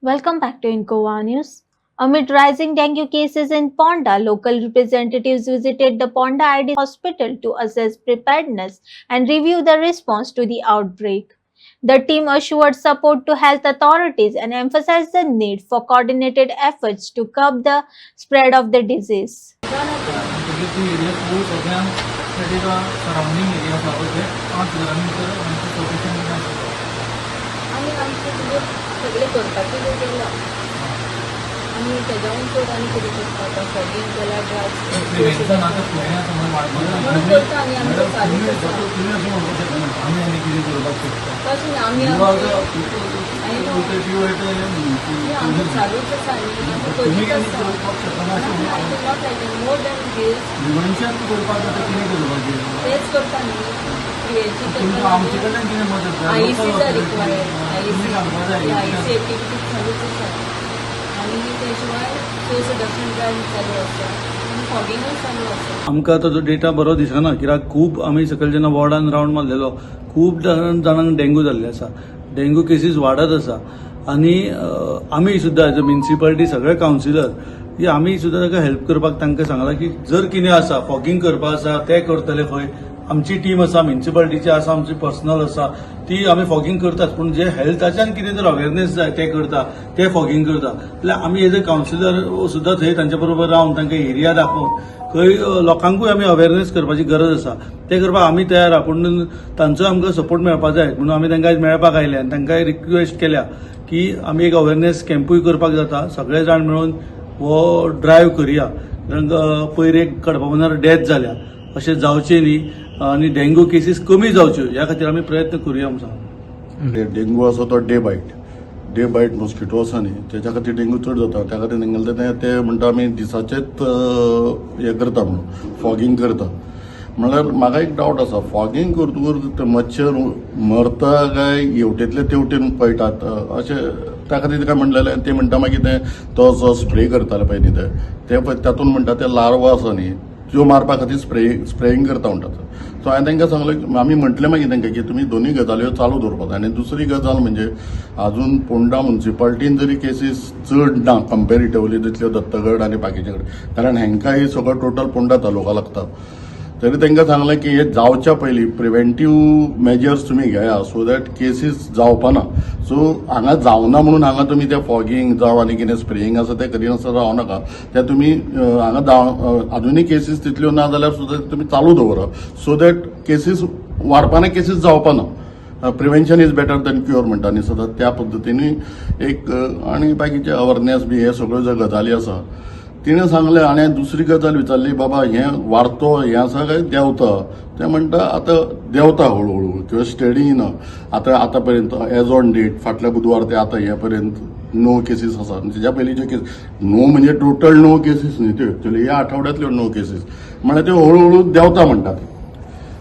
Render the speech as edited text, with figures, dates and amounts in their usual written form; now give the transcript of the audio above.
Welcome back to Incoa News. Amid rising dengue cases in Ponda, local representatives visited the Ponda ID hospital to assess preparedness and review the response to the outbreak. The team assured support to health authorities and emphasized the need for coordinated efforts to curb the spread of the disease. सगळे करपाचे जे केला आनी तेज्याहून चड आनी कितें करता आतां फॉगींग केला म्हणून करता आनी आमी चालू करता तशें न्ही आमी आमी चालूच आसा न्ही आमी करीत आसा मोर दॅन दीस तेच करता न्ही आयसीचा रिक्वायर्ड आयसी एक्टिविटीज चालूच आसा आनी ते शिवाय सोर्स रिडक्शन ड्रायव्ह चालू आसा आनी फॉगिंगूय चालू आसा. आमकां आतां जो डेटा बरो दिसना कित्याक खूब आमी सकयल जेन्ना वॉर्डान रावंड मारलेलो खूब जाणांक डेंगू जाल्ले आसा. डेंगू केसीस वाडत आसा आनी आमी सुद्दां एज अ म्युनिसिपालिटी सगळे कावन्सिलर की आमी सुद्दां ताका हेल्प करपाक तांकां सांगलां की जर कितें आसा फॉगिंग करपा आसा ते करतले खंय आमची टीम आसा म्युनिसिपालिटीची आसा आमची पर्सनल आसा ती आमी फॉगिंग करतात पूण जे हेल्थाच्यान कितें जर अवेरनेस जाय ते करता ते फॉगिंग करता जाल्यार आमी एज अ कावन्सिलर सुद्दां थंय तांच्या बरोबर रावन तांकां एरिया दाखोवन खंय लोकांकूय आमी अवेरनेस करपाची गरज आसा ते करपाक आमी तयार आहा पूण तांचो आमकां सपोर्ट मेळपाक जाय म्हणून आमी तांकां आयज मेळपाक आयले आनी तांकां रिक्वेस्ट केल्या की आमी एक अवेरनेस कॅम्पूय करपाक जाता सगळे जाण मेळून हो ड्रायव्ह करुया कारण पयर एक कडपाबंदार डेथ जाल्या अशें जावचें न्ही आनी डेंगू केसीस कमी जावच्यो ह्या खातीर आमी प्रयत्न करुया म्हणून. डेंगू आसा तो डे बायट मॉस्किटो आसा न्ही तेच्या खातीर डेंगू चड जाता त्या खातीर तेंगेले ते म्हणटा आमी दिसाचेच हे करता म्हणून फॉगिंग करता. म्हणल्यार म्हाका एक डावट आसा फॉगिंग करतकूच ते मच्छर मरता काय हेवटेंतले तेवटेन पळटात अशें त्या खातीर काय म्हणलेलें ते म्हणटा मागीर ते तो जो स्प्रे करताले पळय न्ही ते तातूंत म्हणटा ते लार्वा आसा न्ही त्यो मारपा खातीर स्प्रेईंग करता म्हणटात. सो हांवें तांकां सांगलें आमी म्हटलें मागीर तांकां की तुमी दोनूय गजाल्यो चालू दवरपाक आनी दुसरी गजाल म्हणजे अजून पोंडा म्युनिसिपालिटीन जरी केसीस चड ना कंपेरिटिवली तितल्यो दत्तगड आनी बाकीचे कडेन कारण हांकांय सगळो टोटल पोंडा तालुका लागता तरी तांकां सांगलें की हे जावच्या पयलीं प्रिव्हेंटीव मेजर्स तुमी घेया सो दॅट केसीस जावपाना. सो हांगा जावना म्हणून हांगा तुमी ते फॉगिंग जावं आनी कितें स्प्रेईंग आसा ते करिनासतना रावनाका ते तुमी हांगा आजुनूय केसीस तितल्यो ना जाल्यार सुद्दां तुमी चालू दवरा सो दॅट केसीस वाडपाना केसीस जावपाना. Prevention is better than cure म्हणटा न्ही सदां त्या पद्दतीनूय एक आनी बाकीचे अवेरनेस बी हे सगळ्यो ज्यो गजाली आसा तिणें सांगलें आनी दुसरी गजाल विचारली बाबा हें वाडतो हें आसा काय देंवता ते म्हणटा आतां देंवता हळूहळू किंवा स्टडी ना आतां पर्यंत एज ऑन डेट फाटल्या बुधवार ते आतां हे पर्यंत नो केसीस आसा तेच्या पयलींच्यो केस नो म्हणजे टोटल नो केसीस न्ही त्यो ह्या आठवड्यांतल्यो नो केसीस म्हळ्यार त्यो हळूहळू देंवता म्हणटात.